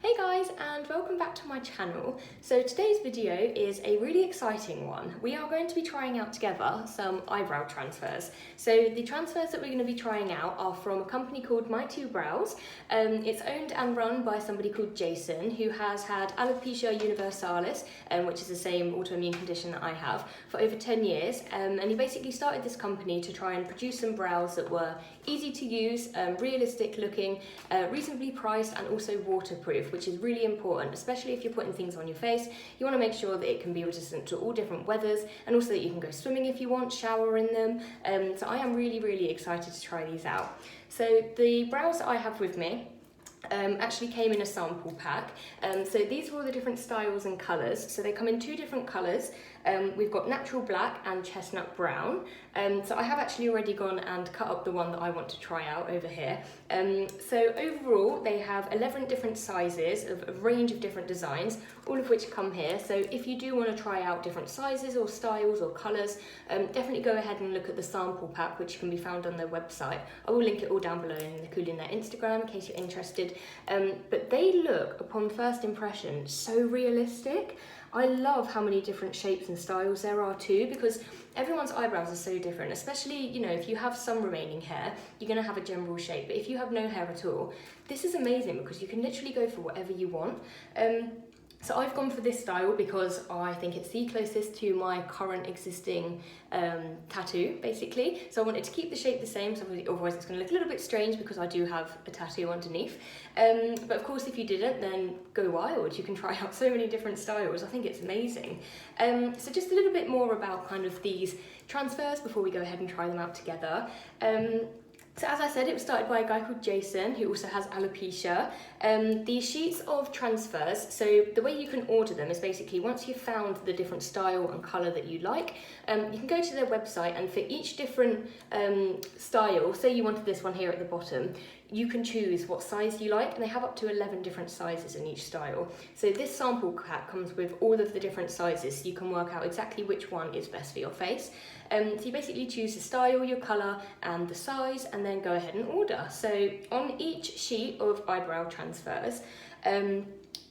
Hey guys, and welcome back to my channel. So today's video is a really exciting one. We are going to be trying out together some eyebrow transfers. So the transfers that we're going to be trying out are from a company called My Two Brows. It's owned and run by somebody called Jason, who has had Alopecia universalis, which is the same autoimmune condition that I have, for over 10 years. And he basically started this company to try and produce some brows that were easy to use, realistic looking, reasonably priced, and also waterproof, which is really important, especially if you're putting things on your face. You want to make sure that it can be resistant to all different weathers, and also that you can go swimming if you want, shower in them. So I am really excited to try these out. So the brows that I have with me actually came in a sample pack. So these are all the different styles and colours. So they come in two different colours. We've got natural black and chestnut brown. So I have actually already gone and cut up the one that I want to try out over here. So overall they have 11 different sizes of a range of different designs, all of which come here. So if you do want to try out different sizes or styles or colours, definitely go ahead and look at the sample pack, which can be found on their website. I will link it all down below, including their Instagram in case you're interested. But they look, upon first impression, so realistic. I love how many different shapes and styles there are too, because everyone's eyebrows are so different, especially, you know, if you have some remaining hair, you're going to have a general shape, but if you have no hair at all, this is amazing because you can literally go for whatever you want. So I've gone for this style because I think it's the closest to my current existing tattoo, basically. So I wanted to keep the shape the same, so otherwise it's going to look a little bit strange because I do have a tattoo underneath. But of course, if you didn't, then go wild. You can try out so many different styles. I think it's amazing. So just a little bit more about kind of these transfers before we go ahead and try them out together. So as I said, it was started by a guy called Jason, who also has alopecia. These sheets of transfers, so the way you can order them is basically once you've found the different style and colour that you like, you can go to their website, and for each different style, say you wanted this one here at the bottom, you can choose what size you like, and they have up to 11 different sizes in each style. So this sample pack comes with all of the different sizes, so you can work out exactly which one is best for your face. So you basically choose the style, your colour, and the size, and then go ahead and order. So on each sheet of eyebrow transfers,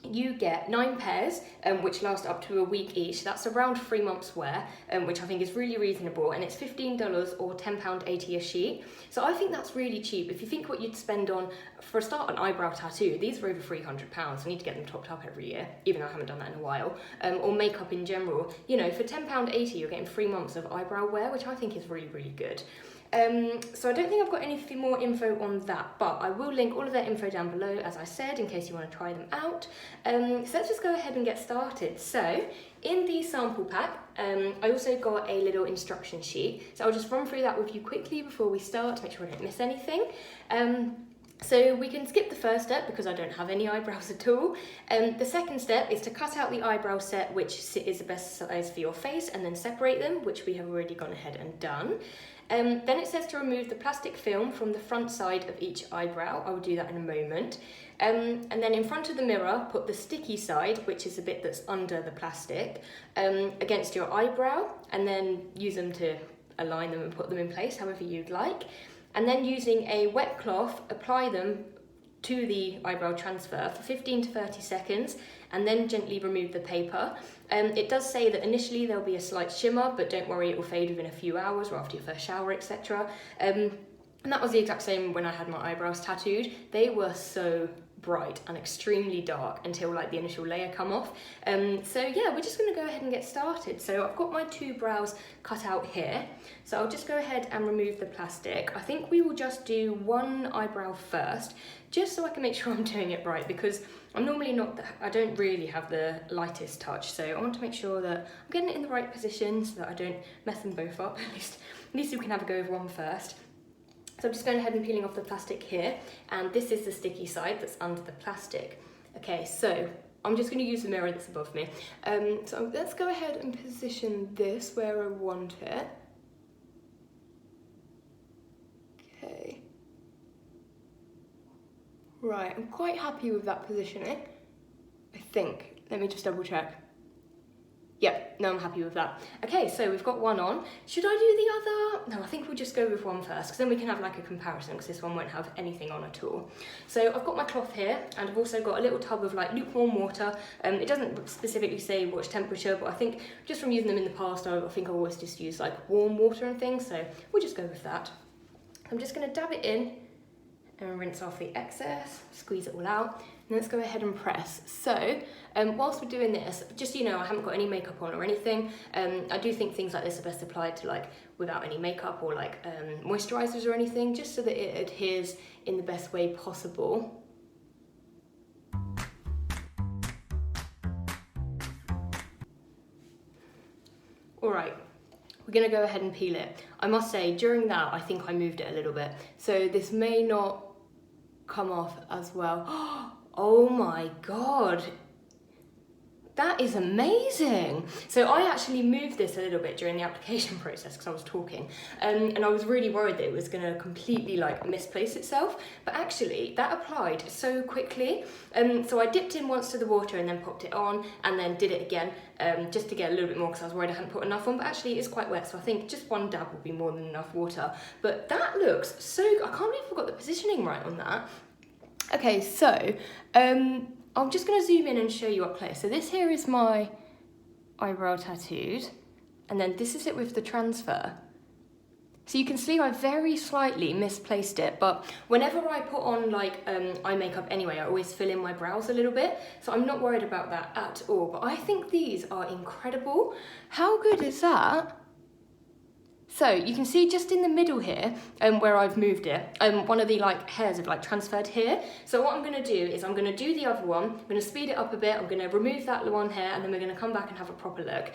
you get 9 pairs, which last up to a week each. That's around 3 months wear, which I think is really reasonable, and it's $15 or £10.80 a sheet. So I think that's really cheap. If you think what you'd spend on, for a start, an eyebrow tattoo, these are over £300. I need to get them topped up every year, even though I haven't done that in a while, or makeup in general. You know, for £10.80 you're getting 3 months of eyebrow wear, which I think is really good. So I don't think I've got anything more info on that, but I will link all of their info down below, as I said, in case you want to try them out. So let's just go ahead and get started. So in the sample pack, I also got a little instruction sheet. So I'll just run through that with you quickly before we start to make sure I don't miss anything. So we can skip the first step because I don't have any eyebrows at all. The second step is to cut out the eyebrow set, which is the best size for your face, and then separate them, which we have already gone ahead and done. Then it says to remove the plastic film from the front side of each eyebrow. I will do that in a moment. And then in front of the mirror, put the sticky side, which is the bit that's under the plastic, against your eyebrow, and then use them to align them and put them in place however you'd like. And then using a wet cloth, apply them to the eyebrow transfer for 15 to 30 seconds, and then gently remove the paper. It does say that initially there'll be a slight shimmer, but don't worry, it will fade within a few hours or after your first shower, etc. And that was the exact same when I had my eyebrows tattooed. They were so bright and extremely dark until like the initial layer come off. So yeah, we're just going to go ahead and get started. So I've got my 2 brows cut out here, so I'll just go ahead and remove the plastic. I think we will just do 1 eyebrow first, just so I can make sure I'm doing it right, because I'm normally not, I don't really have the lightest touch, so I want to make sure that I'm getting it in the right position so that I don't mess them both up. At least we can have a go of one first. So I'm just going ahead and peeling off the plastic here, and this is the sticky side that's under the plastic. Okay, so I'm just going to use the mirror that's above me. So let's go ahead and position this where I want it. Okay. Right, I'm quite happy with that positioning, I think. Let me just double check. Yep, no, I'm happy with that. Okay, so we've got one on. Should I do the other? No, I think we'll just go with one first, because then we can have like a comparison, because this one won't have anything on at all. So I've got my cloth here, and I've also got a little tub of like lukewarm water. It doesn't specifically say which temperature, but I think just from using them in the past, I think I always just use like warm water and things, so we'll just go with that. I'm just gonna dab it in and rinse off the excess, squeeze it all out. And let's go ahead and press. So, whilst we're doing this, just so you know, I haven't got any makeup on or anything. I do think things like this are best applied to like without any makeup or like moisturizers or anything, just so that it adheres in the best way possible. All right. We're gonna go ahead and peel it. I must say, during that, I think I moved it a little bit. So this may not come off as well. Oh my God. That is amazing. So I actually moved this a little bit during the application process because I was talking, and I was really worried that it was gonna completely like misplace itself, but actually that applied so quickly. So I dipped in once to the water and then popped it on and then did it again, just to get a little bit more because I was worried I hadn't put enough on, but actually it's quite wet, so I think just one dab will be more than enough water. But that looks so, I can't believe I got the positioning right on that. Okay, so, I'm just going to zoom in and show you up close. So this here is my eyebrow tattooed, and then this is it with the transfer. So you can see I very slightly misplaced it, but whenever I put on like eye makeup anyway, I always fill in my brows a little bit, so I'm not worried about that at all. But I think these are incredible. How good is that? So you can see just in the middle here, where I've moved it, one of the like hairs have like transferred here. So what I'm gonna do is I'm gonna do the other one, I'm gonna speed it up a bit, I'm gonna remove that one hair, and then we're gonna come back and have a proper look.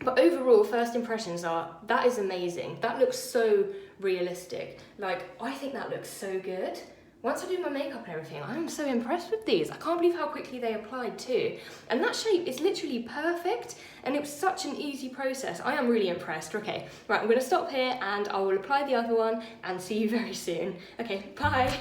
But overall, first impressions are, that is amazing. That looks so realistic. Like, I think that looks so good. Once I do my makeup and everything, I'm so impressed with these. I can't believe how quickly they applied too. And that shape is literally perfect, and it was such an easy process. I am really impressed. Okay, right, I'm gonna stop here and I will apply the other one and see you very soon. Okay, bye.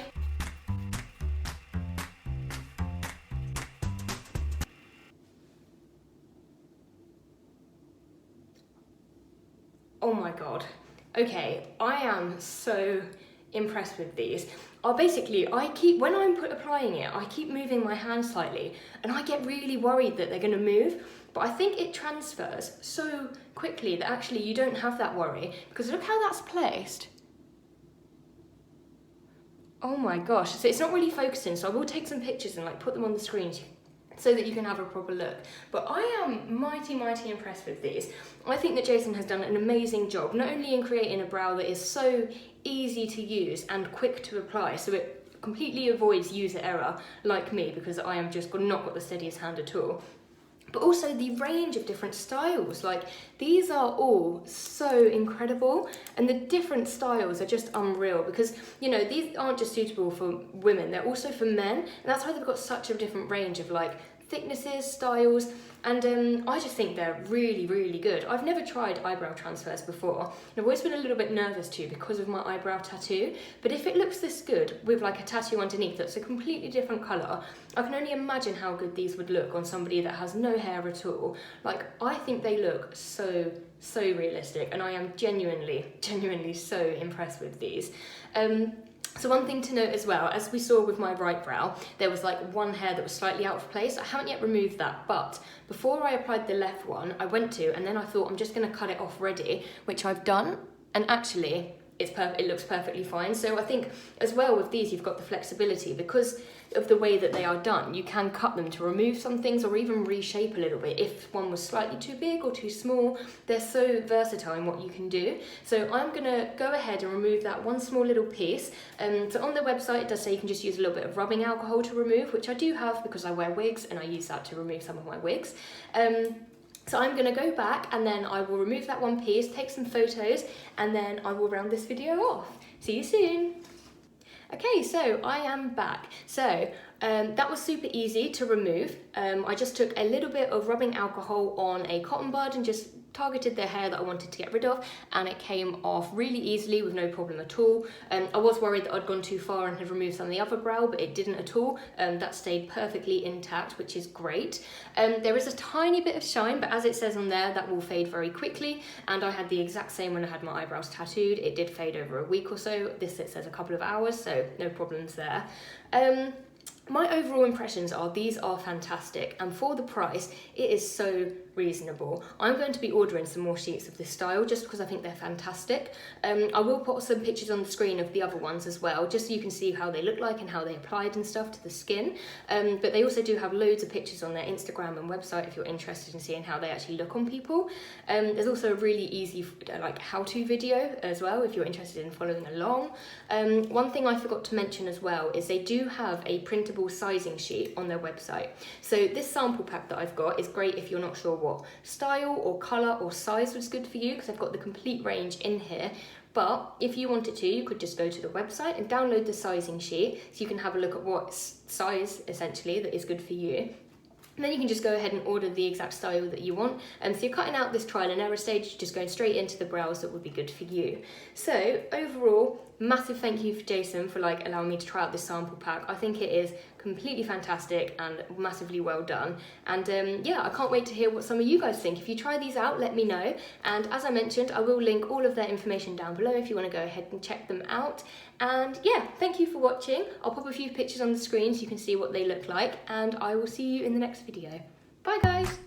Oh my God. Okay, I am so impressed with these. When I'm applying it, I keep moving my hand slightly and I get really worried that they're gonna move, but I think it transfers so quickly that actually you don't have that worry, because look how that's placed. Oh my gosh, so it's not really focusing, so I will take some pictures and like put them on the screen so that you can have a proper look. But I am mighty impressed with these. I think that Jason has done an amazing job, not only in creating a brow that is so easy to use and quick to apply, so it completely avoids user error like me, because I am just not got the steadiest hand at all, but also the range of different styles. Like, these are all so incredible, and the different styles are just unreal, because, you know, these aren't just suitable for women, they're also for men, and that's why they've got such a different range of like thicknesses, styles, and I just think they're really good. I've never tried eyebrow transfers before, and I've always been a little bit nervous too because of my eyebrow tattoo, but if it looks this good with like a tattoo underneath that's a completely different colour, I can only imagine how good these would look on somebody that has no hair at all. Like, I think they look so realistic, and I am genuinely so impressed with these. So one thing to note as well, as we saw with my right brow, there was like one hair that was slightly out of place. I haven't yet removed that, but before I applied the left one, I went to, and then I thought I'm just gonna cut it off ready, which I've done, and actually it looks perfectly fine. So I think as well with these, you've got the flexibility, because of the way that they are done, you can cut them to remove some things or even reshape a little bit if one was slightly too big or too small. They're so versatile in what you can do. So I'm gonna go ahead and remove that one small little piece. So on the website it does say you can just use a little bit of rubbing alcohol to remove, which I do have because I wear wigs and I use that to remove some of my wigs. So I'm gonna go back and then I will remove that one piece, take some photos, and then I will round this video off. See you soon. Okay, so I am back. So that was super easy to remove. I just took a little bit of rubbing alcohol on a cotton bud and just targeted the hair that I wanted to get rid of, and it came off really easily with no problem at all. I was worried that I'd gone too far and had removed some of the other brow, but it didn't at all. That stayed perfectly intact, which is great. There is a tiny bit of shine, but as it says on there, that will fade very quickly, and I had the exact same when I had my eyebrows tattooed. It did fade over a week or so. This, it says a couple of hours, so no problems there. My overall impressions are these are fantastic, and for the price it is so reasonable. I'm going to be ordering some more sheets of this style just because I think they're fantastic. I will put some pictures on the screen of the other ones as well, just so you can see how they look like and how they applied and stuff to the skin. But they also do have loads of pictures on their Instagram and website if you're interested in seeing how they actually look on people. There's also a really easy like how-to video as well if you're interested in following along. One thing I forgot to mention as well is they do have a printable sizing sheet on their website. So this sample pack that I've got is great if you're not sure what style or colour or size was good for you, because I've got the complete range in here. But if you wanted to, you could just go to the website and download the sizing sheet so you can have a look at what size essentially that is good for you. And then you can just go ahead and order the exact style that you want. So you're cutting out this trial and error stage, just going straight into the brows that would be good for you. So overall, massive thank you for Jason for allowing me to try out this sample pack. I think it is completely fantastic and massively well done. And yeah, I can't wait to hear what some of you guys think. If you try these out, let me know. And as I mentioned, I will link all of their information down below if you want to go ahead and check them out. And yeah, thank you for watching. I'll pop a few pictures on the screen so you can see what they look like, and I will see you in the next video. Bye guys!